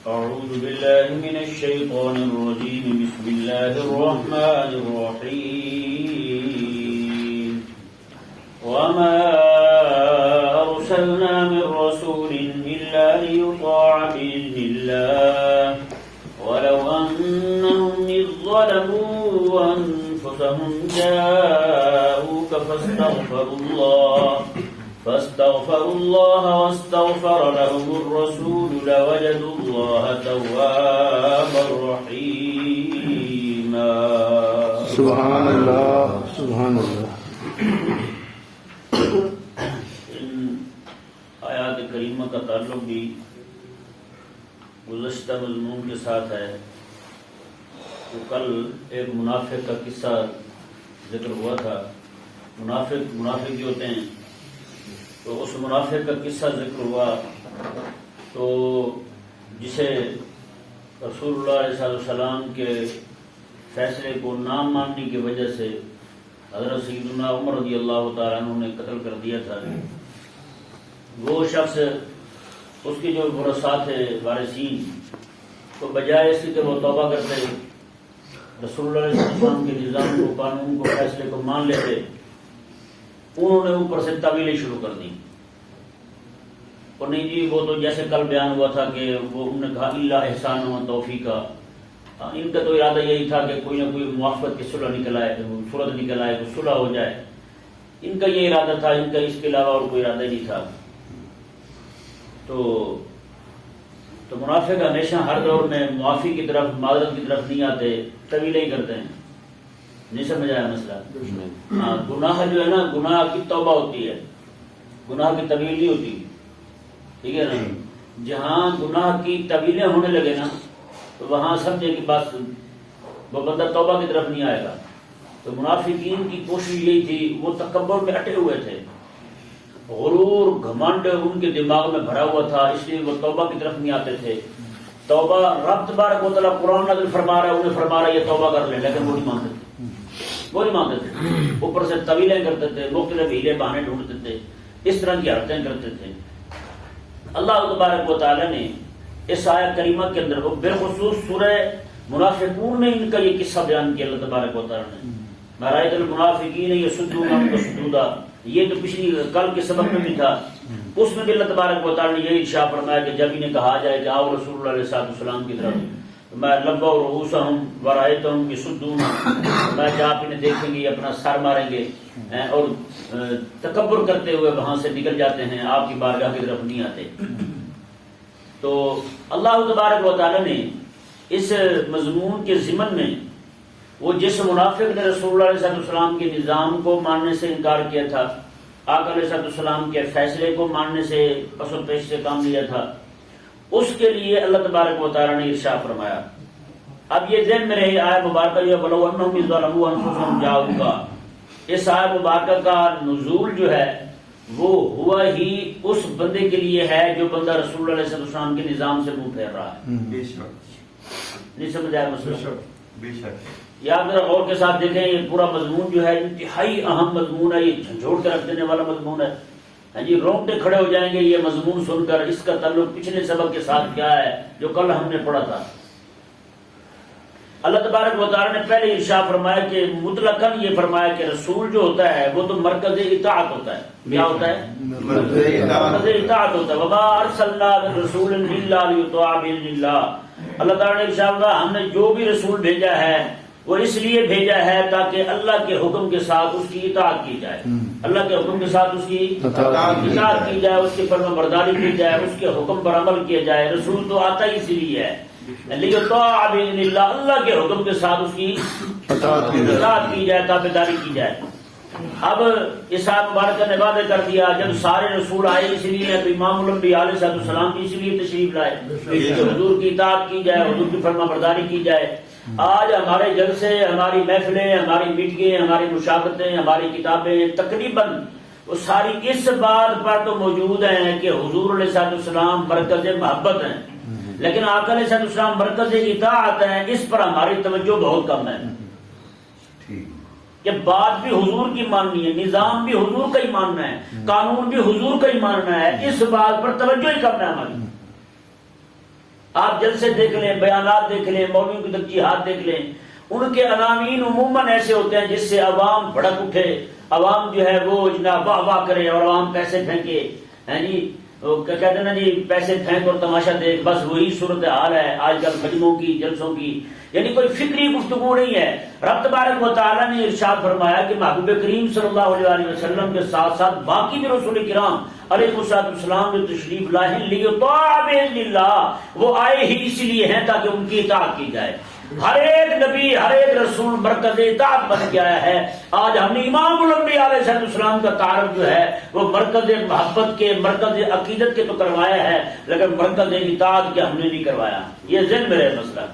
أعوذ بالله من الشيطان الرجيم بسم الله الرحمن الرحيم وما أرسلنا من رسول إلا ليطاع بإذن الله ولو أنهم إذ ظلموا أنفسهم جاءوك فاستغفروا الله واستغفر لهم الرسول لوجدوا الله توابا رحيما. سبحان اللہ سبحان اللہ. ان آیات کریمہ کا تعلق بھی گزشتہ مضمون کے ساتھ ہے. تو کل ایک منافق کا قصہ ذکر ہوا تھا. منافق جو ہوتے ہیں تو اس منافق کا قصہ ذکر ہوا تو جسے رسول اللہ علیہ السلام کے فیصلے کو نہ ماننے کی وجہ سے حضرت سیدنا عمر رضی اللہ تعالیٰ عنہ نے قتل کر دیا تھا. وہ شخص اس کے جو ورثاء تھے وارثین تو بجائے اس کے وہ توبہ کرتے رسول اللہ علیہ السلام کے نظام کو قانون کو فیصلے کو مان لیتے انہوں نے اوپر سے تعویلیں شروع کر دی. اور نہیں جی وہ تو جیسے کل بیان ہوا تھا کہ وہ انہوں نے کہا اللہ احسان و توفیقہ. ان کا تو ارادہ یہی تھا کہ کوئی نہ کوئی موافقت کی صلح نکل آئے صورت نکل آئے تو صلح ہو جائے. ان کا یہ ارادہ تھا. ان کا اس کے علاوہ اور کوئی ارادہ نہیں تھا. تو منافق ہمیشہ ہر دور میں معافی کی طرف معذرت کی طرف نہیں آتے طویلیں ہی کرتے ہیں. نہیں سمجھ آیا مسئلہ؟ ہاں گناہ جو ہے نا گناہ کی توبہ ہوتی ہے گناہ کی طویل نہیں ہوتی. ٹھیک ہے نا. جہاں گناہ کی طویلیں ہونے لگے نا تو وہاں سمجھے کہ بس وہ بندہ توبہ کی طرف نہیں آئے گا. تو منافقین کی کوشش یہی تھی. وہ تکبر میں اٹے ہوئے تھے. غرور گھمنڈ ان کے دماغ میں بھرا ہوا تھا. اس لیے وہ توبہ کی طرف نہیں آتے تھے. توبہ رب تبارک و تعالیٰ قرآن نازل فرما رہا ہے انہیں فرما رہا ہے یہ توبہ کر لیں لیکن وہ نہیں مانتے تھے. اوپر سے طویلیں کرتے تھے. مختلف ہیلے بہانے ڈھونڈتے تھے. اس طرح کی حرکتیں کرتے تھے. اللہ تبارک و تعالیٰ نے اس آیت کریمہ کے اندر وہ بالخصوص سورہ منافقون میں ان کا یہ قصہ بیان کیا. اللہ تبارک و تعالیٰ نے مرائد المنافقین یصدون عنک صدودا. یہ تو پچھلی کل کے سبق میں بھی تھا. اس میں بھی اللہ تبارک و تعالیٰ نے یہ ارشاد فرمایا کہ جب انہیں کہا جائے کہ آؤ رسول اللہ علیہ السلام کی طرف میں لبوا رؤوسہم ورأیتہم یصدون میں جب آپ انہیں دیکھیں گے اپنا سر ماریں گے اور تکبر کرتے ہوئے وہاں سے نکل جاتے ہیں. آپ کی بارگاہ کی طرف نہیں آتے. تو اللہ تبارک و تعالیٰ نے اس مضمون کے ضمن میں وہ جس منافق نے رسول اللہ علیہ السلام کے نظام کو ماننے سے انکار کیا تھا آقا علیہ السلام کے فیصلے کو ماننے سے پس و پیش سے کام لیا تھا اس کے لیے اللہ تبارک و تعالیٰ نے ارشاد فرمایا. اب یہ ذہن میں رہے آیت مبارکہ جو وَلَوْ أَنَّهُمْ إِذْ ظَلَمُوا أَنفُسَهُمْ جَاءُوكَ. اس آیت مبارکہ کا نزول جو ہے وہ ہوا ہی اس بندے کے لیے ہے جو بندہ رسول اللہ علیہ السلام کے نظام سے منہ پھیر رہا ہے. بے شک. نہیں سمجھ آیا مسئلہ؟ بے شک. یا آپ ذرا غور کے ساتھ دیکھیں یہ پورا مضمون جو ہے انتہائی اہم مضمون ہے. یہ جھنجھوڑ کے رکھ دینے والا مضمون ہے. جی رونگٹے کھڑے ہو جائیں گے یہ مضمون سن کر. اس کا تعلق پچھلے سبق کے ساتھ کیا ہے جو کل ہم نے پڑھا تھا. اللہ تبارک و تعالیٰ نے پہلے ارشاد فرمایا کہ مطلقاً یہ فرمایا کہ رسول جو ہوتا ہے وہ تو مرکز اطاعت ہوتا ہے. کیا ہوتا ہے؟ مرکز اطاعت ہوتا ہے. وما ارسلنا من رسول الا لیطاع باذن اللہ. اللہ تعالیٰ نے ارشاد فرمایا ہم نے جو بھی رسول بھیجا ہے وہ اس لیے بھیجا ہے تاکہ اللہ کے حکم کے ساتھ اس کی اطاعت کی جائے. اللہ کے حکم کے ساتھ اس کی اطاعت کی جائے. اس کی فرما برداری کی جائے. اس کے حکم پر عمل کیا جائے. رسول تو آتا ہی اسی لیے ہے لیطاع باذن اللہ. اللہ کے حکم کے ساتھ اس کی اطاعت کی جائے تابعداری کی جائے. اب اس آیت مبارکہ نے وعدہ کر دیا جب سارے رسول آئے اس لیے تو امام الانبیاء علیہ السلام کی اس لیے تشریف لائے کہ حضور کی اطاعت کی جائے حضور کی فرما برداری کی جائے. آج ہمارے جلسے ہماری محفلیں ہماری میٹنگیں ہماری مشاورتیں ہماری کتابیں تقریباً وہ ساری اس بات پر تو موجود ہیں کہ حضور علیہ السلام مرکز محبت ہیں لیکن آقا علیہ السلام مرکز اطاعت ہیں. اس پر ہماری توجہ بہت کم ہے کہ بات بھی حضور کی ماننی ہے نظام بھی حضور کا ہی ماننا ہے قانون بھی حضور کا ہی ماننا ہے. اس بات پر توجہ ہی کم ہے ہماری. آپ جلسے دیکھ لیں، بیانات دیکھ لیں، مولویوں کی ترجیحات دیکھ لیں، ان کے عناوین عموماً ایسے ہوتے ہیں جس سے عوام بھڑک اٹھے، عوام جو ہے وہ جناب واہ واہ کرے اور عوام پیسے پھینکے، ہیں جی کیا کہتے ہیں نا جی، پیسے پھینک اور تماشا دیکھ، بس وہی صورت حال ہے آج کل مجمعوں کی، جلسوں کی، یعنی کوئی فکری گفتگو نہیں ہے۔ رب تبارک و تعالیٰ نے ارشاد فرمایا کہ محبوب کریم صلی اللہ علیہ وسلم کے ساتھ ساتھ باقی بھی رسول کرام علیہ السلام جو تشریف لائے ہیں لیطاع باذن اللہ، وہ آئے ہی اسی لیے ہیں تاکہ ان کی اطاعت کی جائے۔ ہر ایک نبی، ہر ایک رسول مرکز اطاعت بن کے آیا ہے۔ آج ہم نے امام الانبیاء علیہ السلام کا تعارف جو ہے وہ مرکز محبت کے، مرکز عقیدت کے تو کروایا ہے، لیکن مرکز اطاعت کے ہم نے نہیں کروایا۔ یہ ذہن میں رہے مسئلہ۔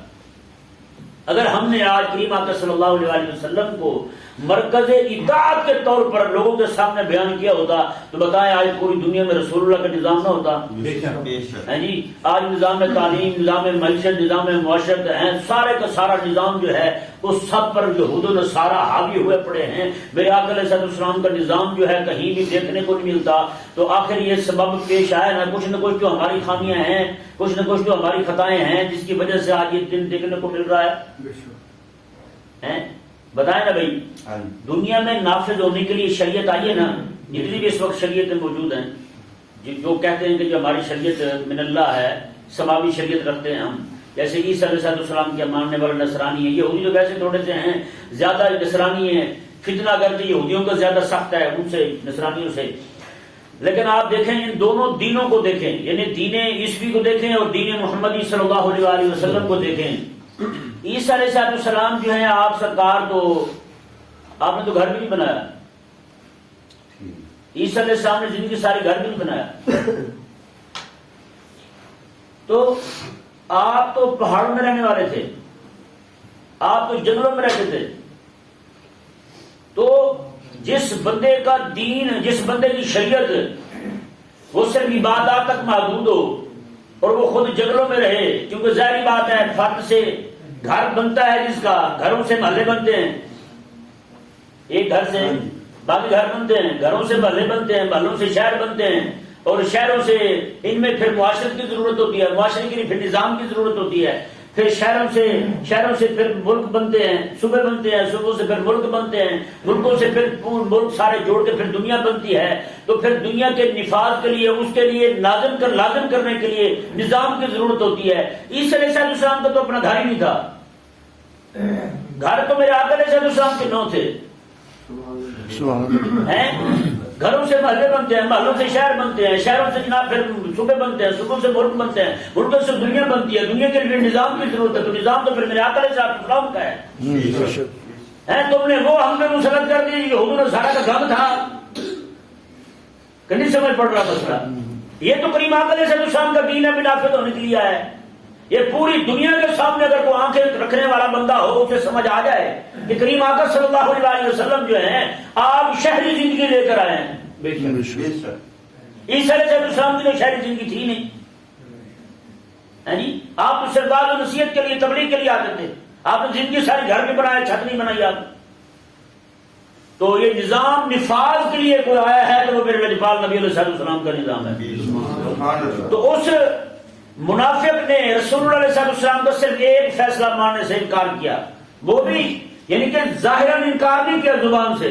اگر ہم نے آج کریم آقا صلی اللہ علیہ وسلم کو مرکز اطاعت کے طور پر لوگوں کے سامنے بیان کیا ہوتا تو بتائیں آج پوری دنیا میں رسول اللہ کا نظام نہ ہوتا ہے جی۔ آج نظام تعلیم، نظام معیشت، نظام معاشرت ہے، سارے کا سارا نظام جو ہے اس سب پر یہود و نصارا حاوی ہوئے پڑے ہیں۔ میرے آقا علیہ السلام کا نظام جو ہے کہیں بھی دیکھنے کو نہیں ملتا، تو آخر یہ سبب پیش آیا نا، کچھ نہ کچھ تو ہماری خامیاں ہیں، کچھ نہ کچھ تو ہماری خطائیں ہیں جس کی وجہ سے آج یہ دن دیکھنے کو مل رہا ہے۔ بتائیں نا بھائی، دنیا میں نافذ ہونے کے لیے شریعت آئی ہے نا، جتنی بھی اس وقت شریعتیں موجود ہیں، جو کہتے ہیں کہ جو ہماری شریعت من اللہ ہے، سماوی شریعت رکھتے ہیں ہم، جیسے عیسیٰ علیہ السلام کے ماننے والے نصرانی ہیں، یہودی تو ویسے تھوڑے سے ہیں، زیادہ نصرانی ہیں، فتنہ اگرچہ یہودیوں کا زیادہ سخت ہے ان سے، نصرانیوں سے، لیکن آپ دیکھیں ان دونوں دینوں کو دیکھیں، یعنی دین عیسوی کو دیکھیں اور دین محمدی صلی اللہ علیہ وسلم کو دیکھیں۔ عیسیٰ علیہ السلام جو ہیں آپ سرکار، تو آپ نے تو گھر بھی نہیں بنایا، عیسیٰ علیہ السلام نے زندگی ساری گھر بھی نہیں بنایا، تو آپ تو پہاڑوں میں رہنے والے تھے، آپ تو جنگلوں میں رہتے تھے، تو جس بندے کا دین، جس بندے کی شریعت وہ صرف عبادات تک محدود ہو اور وہ خود جنگلوں میں رہے، کیونکہ ظاہری بات ہے فرد سے گھر بنتا ہے، جس کا گھروں سے محلے بنتے ہیں، ایک گھر سے باقی گھر بنتے ہیں، گھروں سے محلے بنتے ہیں، محلوں سے شہر بنتے ہیں، اور شہروں سے ان میں پھر معاشرت کی ضرورت ہوتی ہے، معاشرے کے لیے پھر نظام کی ضرورت ہوتی ہے، پھر شہروں سے پھر ملک بنتے ہیں، صوبے بنتے ہیں، صوبوں سے پھر ملک بنتے ہیں، ملکوں سے پھر ملک سارے جوڑ کے پھر دنیا بنتی ہے، تو پھر دنیا کے نفاذ کے لیے، اس کے لیے لازم کرنے کے لیے نظام کی ضرورت ہوتی ہے۔ عیسیٰ علیہ السلام کا تو اپنا گھر ہی نہیں تھا، گھر تو میرے آقا علیہ السلام کے 9 تھے، گھروں سے محلے بنتے ہیں، محلوں سے شہر بنتے ہیں، شہروں سے جناب پھر صوبے بنتے ہیں، صوبوں سے ملک بنتے ہیں، ملکوں سے دنیا بنتی ہے، دنیا کے لیے نظام کی ضرورت ہے، تو نظام تو پھر میرے آقا علیہ السلام کا ہے۔ تم نے وہ ہم نے مسلط کر دی، یہود و نصارا کا گھر تھا، کہ نہیں سمجھ پڑ رہا مسئلہ؟ یہ تو کریم آقا علیہ السلام کا دین ہے، نافذ ہونے کے لیے ہے۔ یہ پوری دنیا کے سامنے اگر کوئی آنکھیں رکھنے والا بندہ ہو، اسے سمجھ آ جائے کہ کریم آقا صلی اللہ علیہ وسلم جو ہیں آپ شہری زندگی لے کر آئے ہیں۔ عیسیٰ علیہ السلام کی تو شہری زندگی تھی نہیں، ہے جی، آپ تو صرف بعض نصیحت کے لیے، تبلیغ کے لیے آتے تھے، آپ نے زندگی ساری گھر بھی بنائے، چھت نہیں بنائی آپ۔ تو یہ نظام نفاذ کے لیے کوئی آیا ہے تو وہ میرے لجپال نبی علیہ السلام کا نظام ہے۔ تو اس منافق نے رسول اللہ علیہ السلام کا صرف ایک فیصلہ ماننے سے انکار کیا، وہ بھی یعنی کہ ظاہراً انکار نہیں کیا، زبان سے،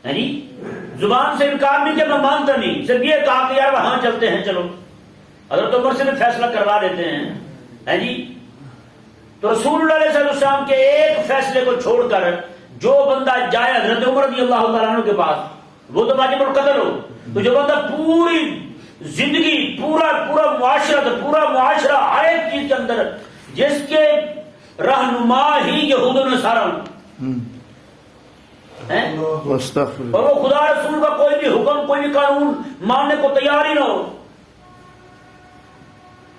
یعنی زبان سے انکار نہیں کیا میں مانتا نہیں، صرف یہ کہا کہ یار وہاں چلتے ہیں، چلو حضرت عمر سے بھی فیصلہ کروا دیتے ہیں، ہے جی۔ تو رسول اللہ علیہ السلام کے ایک فیصلے کو چھوڑ کر جو بندہ جائے حضرت عمر رضی اللہ تعالیٰ عنہ کے پاس، وہ تو واجب القتل ہو، تو جو بندہ پوری زندگی، پورا معاشرہ ہر ایک چیز کے اندر جس کے رہنما ہی یہود و نصارا اور وہ خدا رسول کا کوئی بھی حکم، کوئی بھی قانون ماننے کو تیار ہی نہ ہو،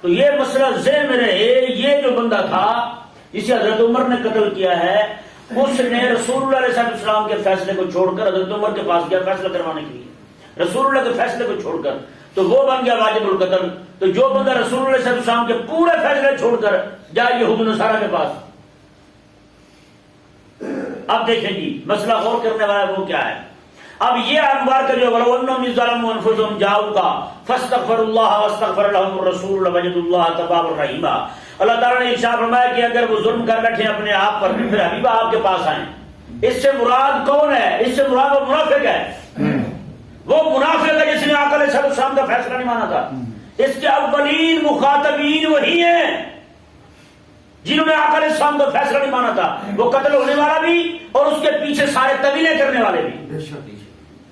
تو یہ مسئلہ ذہن میں رہے۔ یہ جو بندہ تھا جسے حضرت عمر نے قتل کیا ہے، اس نے رسول اللہ علیہ السلام کے فیصلے کو چھوڑ کر حضرت عمر کے پاس گیا فیصلہ کروانے کے لیے، رسول اللہ کے فیصلے کو چھوڑ کر، تو وہ بن گیا واجب القتل۔ تو جو بندہ رسول اللہ علیہ السلام کے پورے فیصلے چھوڑ کر جائے یہود و نصارا کے پاس، اب دیکھیں جی مسئلہ غور کرنے والا وہ کیا ہے۔ اب یہ آیت مبارکہ جو ولو انہم ظلموا انفسهم جاؤک فاستغفروا اللہ واستغفر لهم الرسول لوجدوا اللہ توابا رحیما. اللہ تعالیٰ نے ارشاد فرمایا کہ اگر وہ ظلم کر بیٹھے اپنے آپ پر پھر حبیبہ آپ کے پاس آئیں. اس سے مراد کون ہے؟ اس سے مراد وہ منافق ہے. وہ منافق ہے جس نے آقا علیہ السلام کا فیصلہ نہیں مانا تھا. اس کے اولین مخاطبین وہی ہیں جنہوں نے آقا علیہ السلام کا فیصلہ نہیں مانا تھا. وہ قتل ہونے والا بھی اور اس کے پیچھے سارے طویلیں کرنے والے بھی.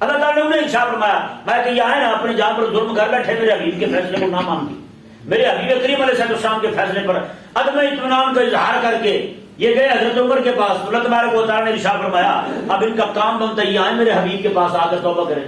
اللہ تعالیٰ نے انہیں ارشاد فرمایا میں کہ یہ آئے نا اپنے جان پر ظلم کر بیٹھے میرے حبیب کے فیصلے کو نہ مانگی. میرے حبیب کریم علیہ السلام کے فیصلے پر عدم اطمینان کا اظہار کر کے یہ گئے حضرت عمر کے پاس. اللہ تبارک و تعالیٰ نے ارشاد فرمایا اب ان کا کام بنتا ہے یہ آئے میرے حبیب کے پاس آ کر توبہ کریں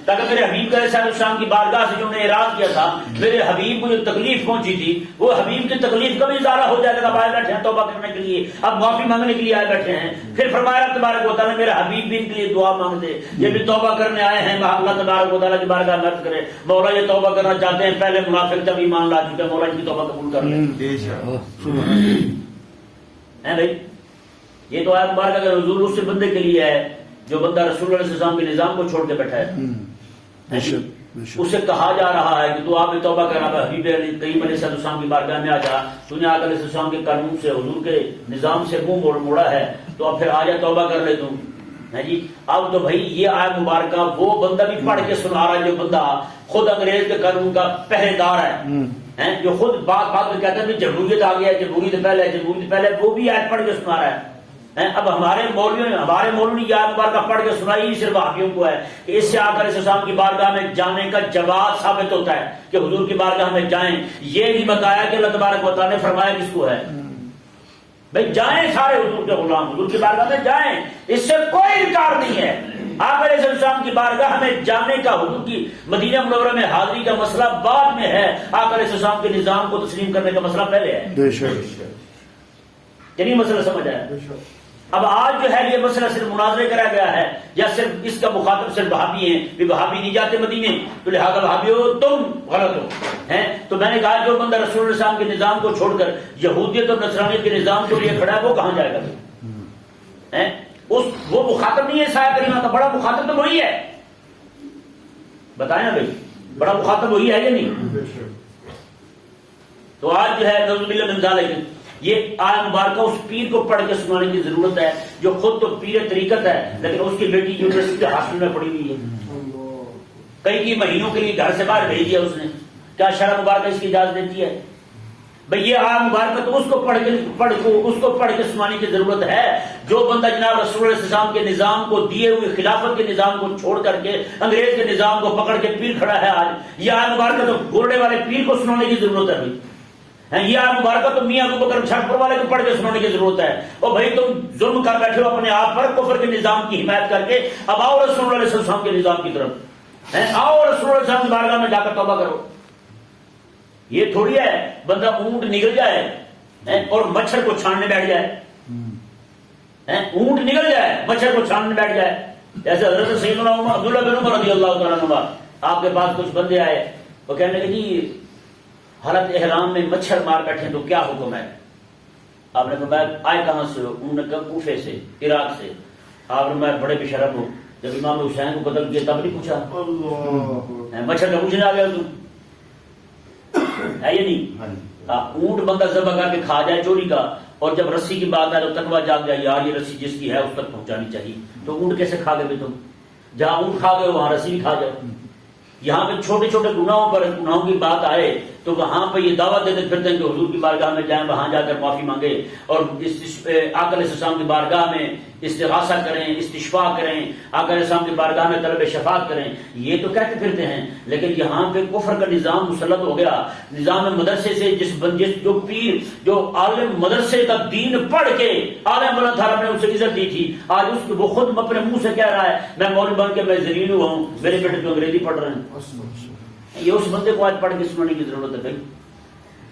تاکہ میرے حبیب علیہ السلام کی بارگاہ سے جو نے اعراض کیا تھا میرے حبیب کو جو تکلیف پہنچی تھی وہ حبیب کی تکلیف کا بھی اظہار ہو جائے گا. اب آئے بیٹھے ہیں توبہ کرنے کے لیے, اب معافی مانگنے کے لیے آئے بیٹھے ہیں. پھر فرمایا تبارک و تعالیٰ میرے حبیب بھی ان کے لیے دعا مانگتے, یہ بھی توبہ کرنے آئے ہیں. اللہ تبارک و تعالیٰ کی بارگاہ میں عرض کرے مولا یہ توبہ کرنا چاہتے ہیں, پہلے منافق جب ایمان لا چکے مولا ان کی توبہ قبول کر لیں. بھائی یہ تو آیت مبارکہ کا نزول اس سے بندے کے لیے ہے جو بندہ رسول اللہ علیہ السلام کے نظام کو چھوڑ کے بیٹھا ہے. اسے کہا جا رہا ہے کہ تو آپ توبہ کرنا حبیب کریم علیہ السلام کی بارگاہ میں آ جا, تو نے آقا علیہ السلام کے قانون سے حضور کے نظام سے منہ موڑا ہے تو اب پھر آ جا توبہ کر لے تم. جی اب تو بھائی یہ آیت مبارکہ وہ بندہ بھی پڑھ کے سنا رہا ہے جو بندہ خود انگریز کے قانون کا پہرے دار ہے, جو خود بات میں کہتا ہے جمہوریت آ گیا, جمہوریت پہلے وہ بھی آیت پڑھ کے سنا رہا ہے. اب ہمارے مولوی نے یہ آیت مبارکہ پڑھ کے سنائی صرف وہابیوں کو ہے کہ اس سے آقا علیہ السلام کی بارگاہ میں جانے کا جواز ثابت ہوتا ہے کہ حضور کی بارگاہ میں جائیں. یہ نہیں بتایا کہ اللہ تبارک و تعالیٰ نے فرمایا کس کو ہے بھائی جائیں سارے حضور کے غلام حضور کی بارگاہ میں جائیں, اس سے کوئی انکار نہیں ہے. آقا علیہ السلام کی بارگاہ میں جانے کا حضور کی مدینہ منورہ میں حاضری کا مسئلہ بعد میں ہے, آقا علیہ السلام کے نظام کو تسلیم کرنے کا مسئلہ پہلے ہے. یعنی مسئلہ سمجھ آیا. اب آج جو ہے یہ مسئلہ صرف مناظرے کرا گیا ہے یا صرف اس کا مخاطب صرف وہابی ہیں کہ وہابی نہیں جاتے مدینے تو لہذا وہابی ہو تم غلط ہو ہیں. تو میں نے کہا جو بندہ رسول اللہ صلی اللہ علیہ وسلم کے نظام کو چھوڑ کر یہودیت اور نصرانیت کے نظام کے لیے کھڑا ہے وہ کہاں جائے گا؟ وہ مخاطب نہیں ہے سایہ کریمہ کا, بڑا مخاطب تو وہی ہے. بتائیں نا بھائی بڑا مخاطب وہی ہے یا نہیں؟ تو آج جو ہے نعوذ باللہ من ذالک یہ آیت مبارکہ اس پیر کو پڑھ کے سنانے کی ضرورت ہے جو خود تو پیر طریقت ہے لیکن اس کی بیٹی یونیورسٹی ہاسٹل میں پڑھی ہوئی ہے, کئی مہینوں کے لیے گھر سے باہر بھیج دیا اس نے. کیا شرع مبارکہ اس کی اجازت دیتی ہے؟ بھئی یہ آیت مبارکہ تو اس کو پڑھ کے سنانے کی ضرورت ہے جو بندہ جناب رسول اللہ صلی اللہ علیہ وسلم کے نظام کو دیے ہوئے خلافت کے نظام کو چھوڑ کر کے انگریز کے نظام کو پکڑ کے پیر کھڑا ہے. آج یہ آیت مبارکہ تو گورڈے والے پیر کو سنانے کی ضرورت ہے. بھائی یہ آیت مبارکہ تو میاں ابو بکر چھٹ پور والے کو پڑھ کے سنانے کی ضرورت ہے. اور بھائی تم ظلم کر بیٹھے ہو اپنے آپ پر کفر کے نظام کی حمایت کر کے, اب آؤ رسول اللہ علیہ وسلم کے نظام کی طرف, آؤ رسول اللہ علیہ وسلم کی بارگاہ میں جا کر توبہ کرو. یہ تھوڑی ہے بندہ اونٹ نکل جائے اور مچھر کو چھاننے بیٹھ جائے, اونٹ نکل جائے مچھر کو چھاننے بیٹھ جائے. جیسے حضرت سیدنا عبداللہ بن عمر رضی اللہ تعالیٰ عنہ آپ کے پاس کچھ بندے آئے, وہ کہنے لگے جی حالت احرام میں مچھر مار بیٹھے تو کیا حکم ہے؟ آپ نے فرمایا آئے کہاں سے ہو؟ انہوں نے کہا کوفے سے, عراق سے. آپ نے فرمایا بڑے بے شرم ہو, جب امام حسین کو قتل کیا تب نہیں پوچھا؟ مچھر کا پوچھنے آ گیا تم ہے یا نہیں؟ اونٹ بندہ ذبح کر کے کھا جائے چوری کا, اور جب رسی کی بات آئے تو تقویٰ جاگ جائے یار یہ رسی جس کی ہے اس تک پہنچانی چاہیے. تو اونٹ کیسے کھا گئے تم؟ جہاں اونٹ کھا گئے وہاں رسی بھی کھا جاؤ. یہاں پہ چھوٹے چھوٹے گناہوں پر گناہوں کی بات آئے تو وہاں پہ یہ دعوت دیتے پھرتے ہیں کہ حضور کی بارگاہ میں جائیں, وہاں جا کر معافی مانگے اور آقا علیہ السلام کی بارگاہ میں استغاثہ کریں, استشفاء کریں, آقا علیہ السلام کی بارگاہ میں طلب شفاعت کریں. یہ تو کہتے پھرتے ہیں, لیکن یہاں پہ کفر کا نظام مسلط ہو گیا. نظام مدرسے سے جس جو پیر جو عالم مدرسے کا دین پڑھ کے عالم اللہ تعالیٰ نے اسے عزت دی تھی, آج اس وہ خود اپنے منہ سے کہہ رہا ہے میں مولوی بن کے میں ذلیل ہوا ہوں, میرے بیٹے تو انگریزی پڑھ رہے ہیں. یہ اس بندے کو آج پڑھ کے سنانے کی ضرورت ہے. بھائی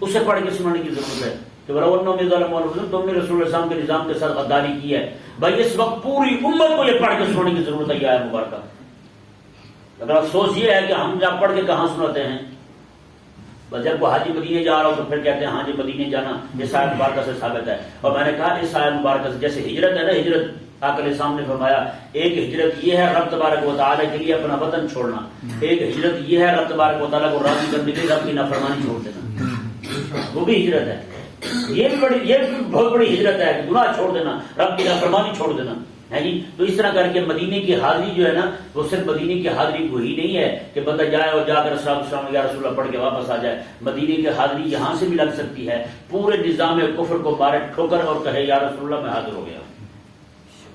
اسے پڑھ کے سنانے کی ضرورت ہے کہ تم نے رسول اللہ علیہ وسلم کے نظام کے ساتھ غداری کی ہے. بھائی اس وقت پوری امت کو یہ پڑھ کے سنانے کی ضرورت ہے یہ آیت مبارکہ. اگر افسوس یہ ہے کہ ہم جب پڑھ کے کہاں سناتے ہیں, بس جب وہ حاجی مدینے جا رہا ہو تو پھر کہتے ہیں ہاں جی مدینے جانا, یہ آیت مبارکہ سے ثابت ہے. اور میں نے کہا اس آیت مبارکہ سے جیسے ہجرت ہے نا, ہجرت آقا علیہ السلام نے فرمایا ایک ہجرت یہ ہے رب تبارک و تعالیٰ کے لیے اپنا وطن چھوڑنا، ایک ہجرت یہ ہے رب تبارک و تعالیٰ کو راضی کرنے کے لیے رب کی نافرمانی چھوڑ دینا، وہ بھی ہجرت ہے۔ یہ بھی بہت بڑی ہجرت ہے کہ گناہ چھوڑ دینا، رب کی نافرمانی چھوڑ دینا ہے جی۔ تو اس طرح کر کے مدینے کی حاضری جو ہے نا، وہ صرف مدینے کی حاضری وہی نہیں ہے کہ بندہ جائے اور جا کر السلام یا رسول اللہ پڑھ کے واپس آ جائے۔ مدینے کی حاضری یہاں سے بھی لگ سکتی ہے، پورے نظام کفر کو مارے ٹھوکر اور کہے یا رسول اللہ میں حاضر ہو گیا،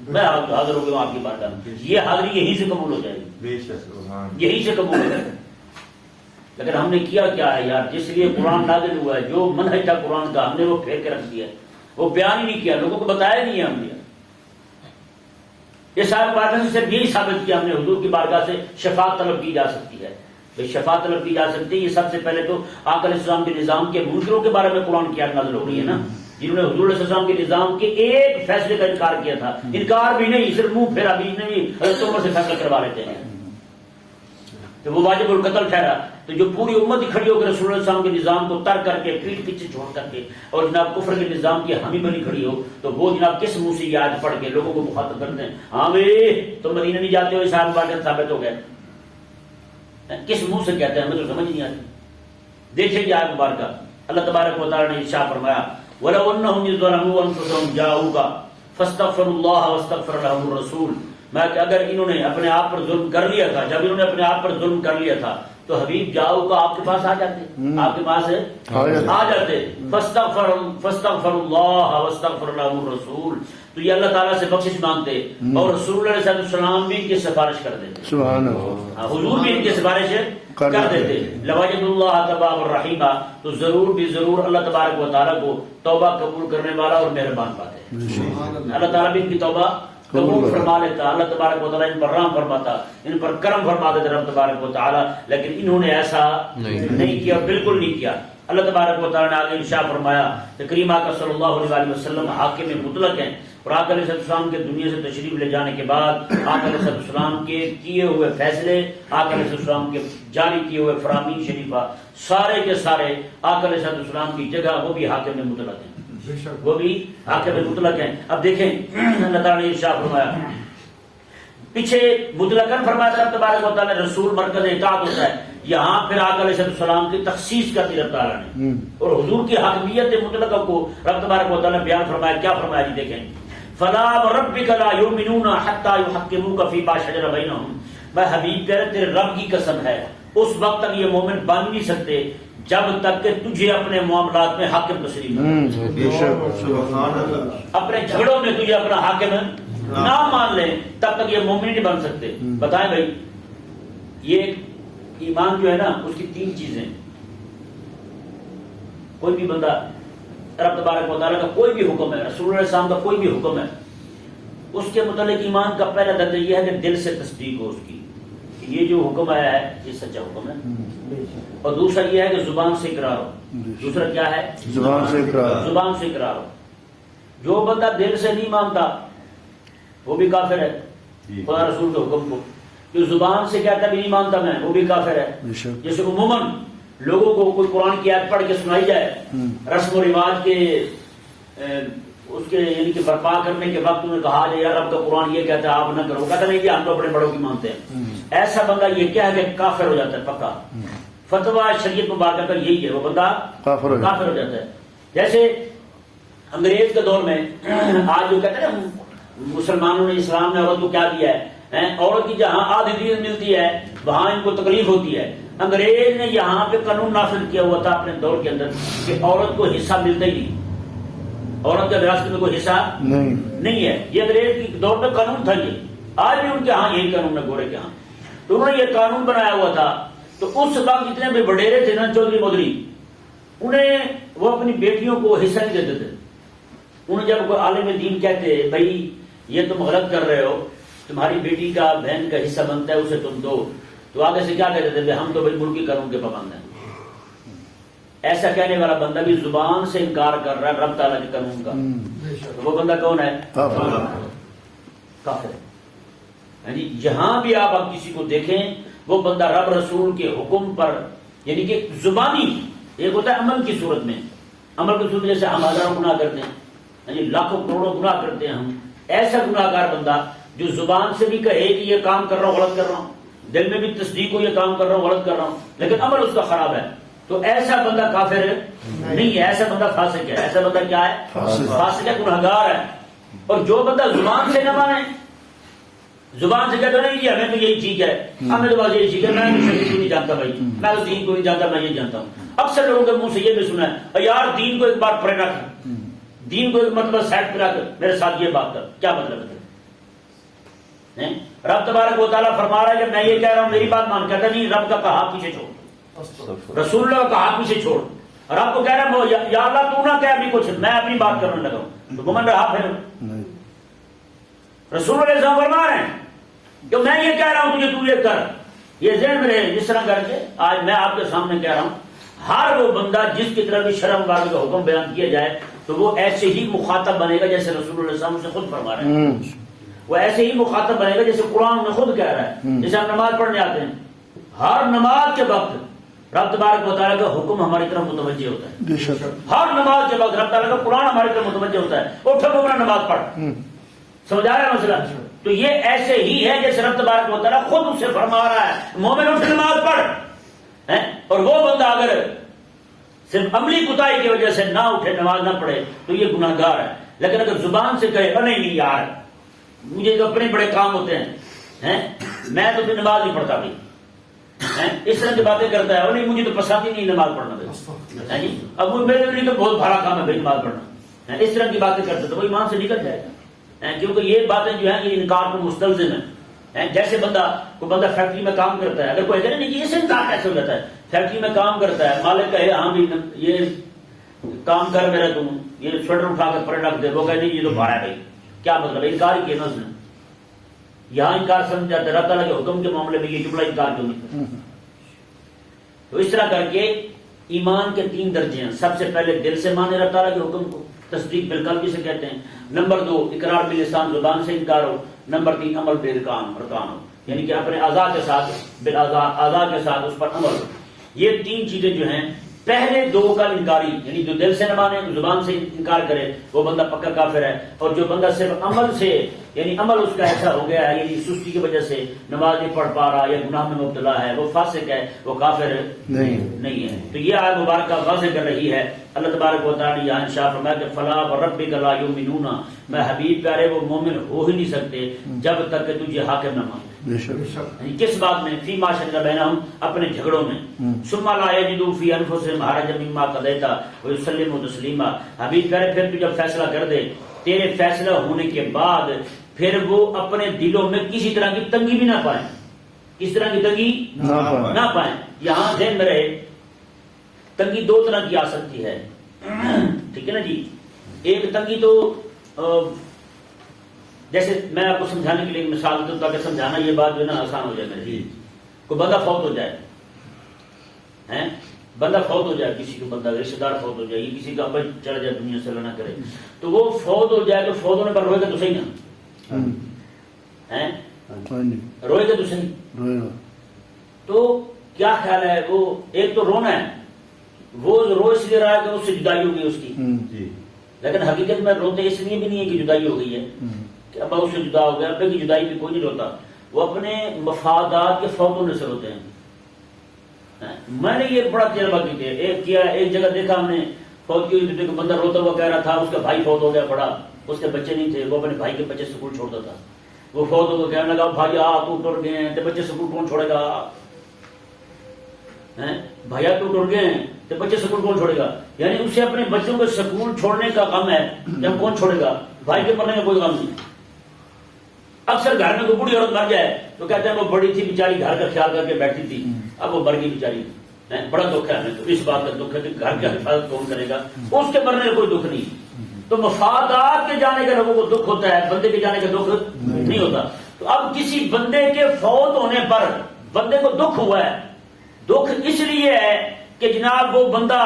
میں حاضر ہو گیا آپ کی بارگاہ میں، یہ حاضری یہیں سے قبول ہو جائے گی، یہیں سے قبول ہو جائے گی۔ لیکن ہم نے کیا کیا ہے یار، جس لیے قرآن نازل ہوا ہے، جو منہج تھا قرآن کا ہم نے وہ پھیر کے رکھ دیا ہے، وہ بیان ہی نہیں کیا، لوگوں کو بتایا نہیں ہے ہم نے۔ یہ ساری باتیں سے صرف یہی ثابت کیا ہم نے حضور کی بارگاہ سے شفاعت طلب کی جا سکتی ہے، شفاعت طلب کی جا سکتی ہے۔ یہ سب سے پہلے تو آقا علیہ السلام کے نظام کے منکروں کے بارے میں قرآن کی آیت نازل ہو رہی ہے نا، جنہوں نے حضور علیہ السلام کے نظام کے ایک فیصلے کا انکار کیا تھا، انکار بھی نہیں صرف منہ پھیرا بھی نہیں، حضرت عمر سے فیصلہ کروا لیتے ہیں تو وہ واجب القتل ٹھہرا۔ تو جو پوری امت ہی کھڑی ہو کے رسول اللہ علیہ السلام کے نظام کو ترک کر کے پیٹ پیچھے چھوڑ کر کے اور جناب کفر کے نظام کی حامی بنی کھڑی ہو، تو وہ جناب کس منہ سے یہ آیت پڑھ کے لوگوں کو مخاطب کرتے ہیں، ہاں بھائی تم مدینہ نہیں جاتے ہو، اس آیت بات ثابت ہو گیا، کس منہ سے کہتے ہیں ہمیں تو سمجھ نہیں آتی۔ دیکھیں یہ آیت مبارکہ، اللہ تبارک و تعالی نے ارشاد فرمایا وَلَوْ أَنَّهُمْ ظَلَمُوا أَنفُسَهُمْ جَاءُوكَ فَاسْتَغْفَرُوا اللَّهَ وَاسْتَغْفَرَ لَهُمُ الرَّسُولُ، میں کہ اگر انہوں نے اپنے آپ پر ظلم کر لیا تھا، جب انہوں نے اپنے آپ پر ظلم کر لیا تھا تو حبیب جاؤ کا آپ کے پاس آ جاتے، آپ کے پاس آ جاتے، فاستغفر اللہ واستغفر لهم الرسول، تو یہ اللہ تعالیٰ سے بخشش مانگتے اور رسول اللہ علیہ السلام بھی ان کی سفارش کر دیتے، سبحان اللہ، حضور بھی ان کی سفارش کر دیتے، لوجد اللہ تواب الرحیم، تو ضرور بھی ضرور اللہ تبارک و تعالیٰ کو توبہ قبول کرنے والا اور مہربان پاتے، اللہ تعالیٰ بھی ان کی توبہ قبول فرما لیتا، اللہ تبارک و تعالیٰ ان پر رحم فرماتا، ان پر کرم فرما دیتا رب تبارک و تعالیٰ، لیکن انہوں نے ایسا نہیں کیا، بالکل نہیں کیا۔ اللہ تبارک و تعالیٰ نے آگے ارشاد فرمایا کہ کریم آقا صلی اللہ علیہ وسلم حاکم مطلق ہیں، اور آقا علیہ السلام کے دنیا سے تشریف لے جانے کے بعد آقا علیہ السلام کے کیے ہوئے فیصلے، آقا علیہ السلام کے جاری کیے ہوئے فرامین شریفہ سارے کے سارے آقا علیہ السلام کی جگہ وہ بھی حاکم مطلق ہیں، وہ بھی حاکم مطلق ہیں۔ اب دیکھیں اللہ تعالیٰ نے ارشاد فرمایا، پیچھے مطلقاً فرمایا تھا رب تبارک و تعالیٰ رسول مرکز اطاعت ہوتا ہے، یہاں پھر آقا علیہ السلام کی تخصیص کر دی رب تعالیٰ نے، اور حضور کی حاکمیت مطلقہ کو رب تبارک و تعالیٰ نے بیان فرمایا، کیا فرمایا جی دیکھیں، فلا وربک لا یؤمنون حتی یحکموک فیما شجر بینہم، میں حبیب کہہ رہے تیرے رب کی قسم ہے اس وقت تک یہ مومن بن نہیں سکتے جب تک کہ تجھے اپنے معاملات میں حاکم تسلیم اپنے جھگڑوں میں تجھے اپنا حاکم نہ مان لیں تب تک یہ مومن نہیں بن سکتے۔ بتائیں بھائی یہ ایمان جو ہے نا اس کی تین چیزیں، کوئی بھی بندہ رب تبارک و تعالیٰ کا کوئی بھی حکم ہے، رسول اللہ علیہ السلام کا کوئی بھی حکم ہے، اس کے متعلق ایمان کا پہلا درجہ یہ ہے کہ دل سے تصدیق ہو اس کی کہ یہ جو حکم آیا ہے یہ سچا حکم ہے، اور دوسرا یہ ہے کہ زبان سے اقرار ہو، دوسرا کیا ہے زبان سے اقرار ہو۔ جو بندہ دل سے نہیں مانتا وہ بھی کافر ہے خدا رسول کے حکم کو، جو زبان سے کہتا بھی نہیں مانتا میں وہ بھی کافر ہے۔ جیسے عموماً لوگوں کو کوئی قرآن کی آیت پڑھ کے سنائی جائے، رسم و رواج کے اس کے یعنی کہ برپا کرنے کے وقت انہیں کہا جائے یار رب کا قرآن یہ کہتا ہے آپ نہ کرو، کہتا نہیں کہ ہم تو اپنے بڑوں کی مانتے ہیں، ایسا بندہ یہ کہہ کہ کافر ہو جاتا ہے پکا، فتویٰ شریعت مبارکہ کا یہی ہے، وہ بندہ کافر ہو جاتا ہے۔ جیسے انگریز کے دور میں آج جو کہتے ہیں نا مسلمانوں نے اسلام نے عورت کو کیا دیا ہے، عورت کی جہاں آدھی دین ملتی ہے وہاں ان کو تکلیف ہوتی ہے، انگریز نے یہاں پہ قانون نافذ کیا ہوا تھا اپنے دور کے اندر کہ عورت کو حصہ ملتا ہی نہیں، عورت کا وراثت میں کوئی حصہ نہیں ہے، یہ انگریز کے دور میں قانون تھا، یہ آج بھی ان کے ہاں یہی قانون ہے گورے کے ہاں، تو انہوں نے یہ قانون بنایا ہوا تھا۔ تو اس وقت جتنے بھی وڈیرے تھے نا چودھری مودری، انہیں وہ اپنی بیٹیوں کو حصہ نہیں دیتے تھے، انہیں جب کوئی عالم دین کہتے بھائی یہ تم غلط کر رہے ہو، تمہاری بیٹی کا بہن کا حصہ بنتا ہے اسے تم دو، تو آگے سے کیا کہتے تھے ہم تو بھائی ملکی قانون کے پابند ہیں۔ ایسا کہنے والا بندہ بھی زبان سے انکار کر رہا ہے رب تعالیٰ کے قانون کا، تو وہ بندہ کون ہے؟ کافر ہے جی۔ جہاں بھی آپ کسی کو دیکھیں وہ بندہ رب رسول کے حکم پر یعنی کہ زبانی، ایک ہوتا ہے عمل کی صورت میں، عمل کی صورت جیسے ہم ہزاروں گناہ کرتے ہیں، یعنی لاکھوں کروڑوں گناہ کرتے ہیں ہم، ایسا گناہ گار بندہ جو زبان سے بھی کہے کہ یہ کام کر رہا ہوں غلط کر رہا ہوں، دل میں بھی تصدیق ہو یہ کام کر رہا ہوں غلط کر رہا ہوں، لیکن عمل اس کا خراب ہے، تو ایسا بندہ کافر نہیں ہے، ایسا بندہ فاسق ہے۔ ایسا بندہ کیا ہے؟ فاسق ہے، گنہگار ہے۔ اور جو بندہ زبان سے نہ مانے، زبان سے کہتا نہیں جی ہمیں تو یہی ٹھیک ہے، ہمیں تو بس یہی ٹھیک ہے، میں تو شریعت کو نہیں جانتا بھائی، میں تو دین کو نہیں جانتا، میں یہ جانتا ہوں۔ اکثر لوگوں کے منہ سے یہ بھی سنا ہے یار دین کو ایک بار پڑے رکھ، دین کو ایک مطلب سائڈ پہ رکھ، میرے ساتھ یہ بات کر، کیا مطلب ہے؟ رب تبارک و تعالیٰ فرما رہا ہے کہ میں یہ کہہ رہا ہوں میری بات مان، کہتا نہیں رب کا کہا پیچھے چھوڑ، رسول اللہ کا کہا پیچھے چھوڑ، رب کو کہہ رہا ہے یا اللہ تو نہ کہہ ابھی کچھ، میں اپنی بات کرنے لگا ہوں، تو گمن رہا پھر رسول اللہ صاحب فرما رہے ہیں کہ میں یہ کہہ رہا ہوں تجھے تو یہ کر، یہ ذہن میں رہے۔ جس طرح کر کے آج میں آپ کے سامنے کہہ رہا ہوں، ہر وہ بندہ جس کی طرف بھی شرع مبارک کا حکم بیان کیا جائے تو وہ ایسے ہی مخاطب بنے گا جیسے رسول اللہ صلی اللہ علیہ وسلم سے خود فرما رہے ہیں، وہ ایسے ہی مخاطب بنے گا جیسے قرآن میں خود کہہ رہا ہے۔ جیسے ہم نماز پڑھنے آتے ہیں، ہر نماز کے وقت رب تبارک و تعالیٰ کا حکم ہماری طرف متوجہ ہوتا ہے، ہر نماز کے وقت رب تعالیٰ کا قرآن ہماری طرف متوجہ ہوتا ہے، اٹھو اپنا نماز پڑھ، سمجھ آ رہا ہے مسئلہ؟ تو یہ ایسے ہی ہے جیسے رب تبارک و تعالیٰ خود اس سے فرما رہا ہے مومن اٹھ نماز پڑھ، اور وہ بندہ اگر صرف عملی کوتاہی کی وجہ سے نہ اٹھے نماز نہ پڑھے تو یہ گناہ گار ہے۔ لیکن اگر زبان سے کہے نہیں یار مجھے تو اپنے بڑے کام ہوتے ہیں، میں تو نماز نہیں پڑھتا بھی، اس طرح کی باتیں کرتا ہے، نہیں مجھے تو پسند ہی نہیں نماز پڑھنا، اب وہ میرے لیے تو بہت بڑا کام ہے بھائی نماز پڑھنا، اس طرح کی باتیں کرتے تو وہ ایمان سے نکل جائے گا، کیونکہ یہ باتیں جو ہیں یہ انکار کو مستلزم ہیں۔ جیسے کوئی بندہ فیکٹری میں کام کرتا ہے، اگر کوئی کہے نہیں اس سے انکار کیسے ہو جاتا ہے، فیکٹری میں کام کرتا ہے، مالک کہے ہاں بھی یہ کام کر میرا تم یہ سویٹر اٹھا کر پڑے رکھ دے، وہ کہے نہیں یہ تو بھاڑا ہے بھائی، کیا مطلب ہے؟ انکار ہی کیا نا اس نے، یہاں انکار سمجھ جاتا ہے، رب تعالیٰ کے حکم کے معاملے میں یہ جملہ انکار کیوں نہیں؟ تو اس طرح کر کے ایمان کے 3 درجے ہیں۔ سب سے پہلے دل سے مانے رب تعالیٰ کے حکم کو، تصدیق بالقلب سے کہتے ہیں۔ نمبر 2 اقرار باللسان، زبان سے انکار ہو۔ نمبر 3 عمل بالارکان ہو، یعنی کہ اپنے اعضاء کے ساتھ اعضاء کے ساتھ اس پر عمل ہو۔ یہ 3 چیزیں جو ہیں، پہلے 2 کا انکاری یعنی جو دل سے نہ مانے زبان سے انکار کرے وہ بندہ پکا کافر ہے، اور جو بندہ صرف عمل سے یعنی عمل اس کا ایسا ہو گیا ہے یعنی سستی کی وجہ سے نماز نہیں پڑھ پا رہا یا گناہ میں مبتلا ہے، وہ فاسق ہے، وہ کافر نہیں ہے۔ تو یہ آیت مبارکہ واضح کر رہی ہے، اللہ تبارک و تعالیٰ نے یہاں ارشاد فرمایا کہ فلا وربک لا یؤمنون، میں حبیب پیارے وہ مومن ہو ہی نہیں سکتے جب تک کہ تجھے حاکم نہ مانے۔ کس بات میں؟ فی ما شجر بینہم، اپنے جھگڑوں میں۔ ثم لا یجدوا فی انفسہم حرجا مما قضیت ویسلموا تسلیما، حبیب پیارے پھر تو جب فیصلہ کر دے تیرے فیصلہ ہونے کے بعد پھر وہ اپنے دلوں میں کسی طرح کی تنگی بھی نہ پائیں، کس طرح کی تنگی نہ پائیں۔ یہاں ذہن میں رہے تنگی 2 طرح کی آ سکتی ہے، ٹھیک ہے نا جی۔ ایک تنگی تو جیسے میں آپ کو سمجھانے کے لیے ایک مثال دوں تاکہ سمجھانا یہ بات جو ہے نا آسان ہو جائے میرے، کوئی بندہ فوت ہو جائے، بندہ فوت ہو جائے، کسی کو بندہ رشتے دار فوت ہو جائے، کسی کا ابا چڑھ جائے دنیا سے اللہ نہ کرے، تو وہ فوت ہو جائے تو فوت ہونے پر روئے گا تو صحیح نا، روئے گا تو صحیح۔ تو کیا خیال ہے؟ وہ ایک تو رونا ہے، وہ رو اس لیے رہا ہے کہ اس سے جدائی ہو گئی اس کی، لیکن حقیقت میں روتے اس لیے بھی نہیں ہے کہ جدائی ہو گئی ہے کہ ابا اس سے جدا ہو گیا، ابے کی جدائی پہ کوئی نہیں روتا، وہ اپنے مفادات کے فوت ہونے سے روتے ہیں۔ میں نے یہ بڑا تجربہ کیا، ایک جگہ دیکھا ہم نے فوت کی ہوئی، بندہ روتا ہوا کہہ رہا تھا اس کا بھائی فوت ہو گیا بڑا، اس کے بچے نہیں تھے، وہ اپنے بھائی کے بچے سکول چھوڑتا تھا، وہ فوت ہو گیا کہنے لگا بھائی تو ٹر گئے ہیں تو بچے سکول کون چھوڑے گا، بھیا تو ٹر گئے ہیں تو بچے سکول کون چھوڑے گا، یعنی اسے اپنے بچوں کو سکول چھوڑنے کا غم ہے، جب کون چھوڑے گا، بھائی کے مرنے کا کوئی غم نہیں۔ اکثر گھر میں کوئی بوڑھی عورت مر جائے تو کہتے ہیں وہ بڑی تھی بیچاری گھر کا خیال کر کے بیٹھی تھی، اب وہ مر گئی بیچاری، بڑا دکھ ہے ہمیں، تو اس بات کا دکھ ہے کہ گھر کی حفاظت کون کرے گا، اس کے مرنے کا کوئی دکھ نہیں۔ تو مفادات کے جانے کا لوگوں کو دکھ ہوتا ہے، بندے کے جانے کا دکھ نہیں ہوتا۔ تو اب کسی بندے کے فوت ہونے پر بندے کو دکھ ہوا ہے، دکھ اس لیے ہے کہ جناب وہ بندہ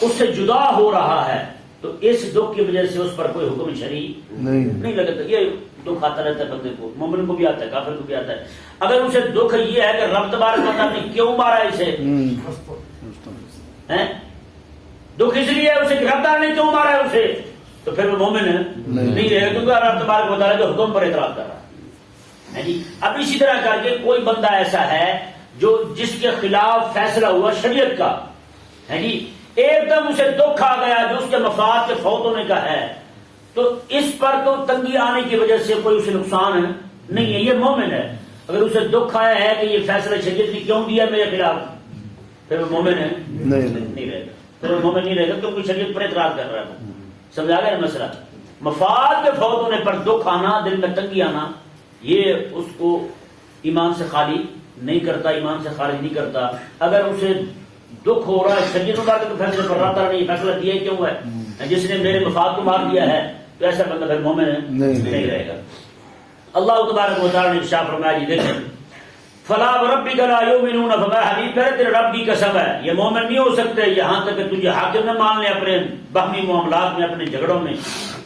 اس سے جدا ہو رہا ہے، تو اس دکھ کی وجہ سے اس پر کوئی حکم شرعی نہیں لگتا۔ یہ دکھ آتا رہتا ہے بندے کو، مومن کو بھی آتا ہے، کافر کو بھی آتا ہے۔ اگر اسے دکھ یہ ہے کہ رب تبارک و تعالیٰ نے کیوں مارا اسے، دکھ اس لیے ہے اسے کہ رب تعالیٰ نے کیوں مارا ہے اسے، تو پھر وہ مومن نہیں رہے گا، کیونکہ اللہ تبارک و تعالیٰ کے حکم پر اعتراض کر رہا ہے جی۔ اب اسی طرح کر کے کوئی بندہ ایسا ہے جو جس کے خلاف فیصلہ ہوا شریعت کا ہے جی، ایک دم اسے دکھ آ گیا جو اس کے مفاد کے فوت ہونے کا ہے، تو اس پر تو تنگی آنے کی وجہ سے کوئی اسے نقصان نہیں ہے، یہ مومن ہے۔ اگر اسے دکھ آیا ہے کہ یہ فیصلہ شریعت نے کیوں دیا میرے خلاف، پھر وہ مومن ہے نہیں رہے گا، پھر وہ مومن نہیں رہے گا کیونکہ شریعت پر اعتراض کر رہا ہے۔ سمجھا گیا مسئلہ؟ مفاد کے فوت ہونے پر دکھ آنا، دل میں تنگی آنا، یہ اس کو ایمان سے خالی نہیں کرتا، ایمان سے خارج نہیں کرتا۔ اگر اسے دکھ ہو رہا ہے شریعت مبارک کے فیصلے پر، اللہ تعالیٰ نے یہ فیصلہ دیا کیوں ہے، جس نے میرے مفاد کو مار دیا ہے، تو ایسا بندہ پھر مومن نہیں رہے گا۔ اللہ تبارک و تعالیٰ نے ارشاد فرمایا جی دیکھیں، فلا وربک لا یؤمنون، فرمایا حبیب میرے تیرے رب کی قسم ہے یہ مومن نہیں ہو سکتے یہاں تک کہ تجھے حاکم نہ مان لے اپنے باہمی معاملات میں، اپنے جھگڑوں میں۔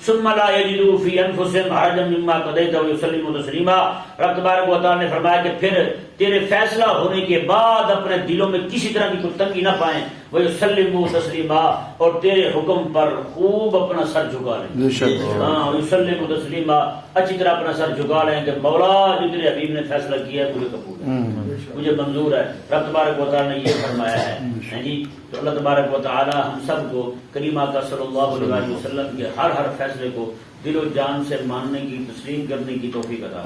ثم لا یجدوا فی انفسہم حرجا مما قضیت ویسلموا تسلیما، رب تبارک و تعالیٰ نے فرمایا کہ پھر تیرے فیصلہ ہونے کے بعد اپنے دلوں میں کسی طرح کی کوئی تنگی نہ پائیں، ویسلموا تسلیما، اور تیرے حکم پر خوب اپنا سر جھکا لیں۔ ہاں ویسلموا تسلیما، اچھی طرح اپنا سر جھکا لیں کہ مولا جو تیرے حبیب نے فیصلہ کیا ہے مجھے قبول ہے، مجھے منظور ہے۔ رب تبارک و تعالیٰ نے یہ فرمایا ہے جی۔ تو اللہ تبارک و تعالیٰ ہم سب کو کریم آقا صلی اللہ علیہ وسلم کے ہر فیصلے کو دل و جان سے ماننے کی، تسلیم کرنے کی توفیق عطا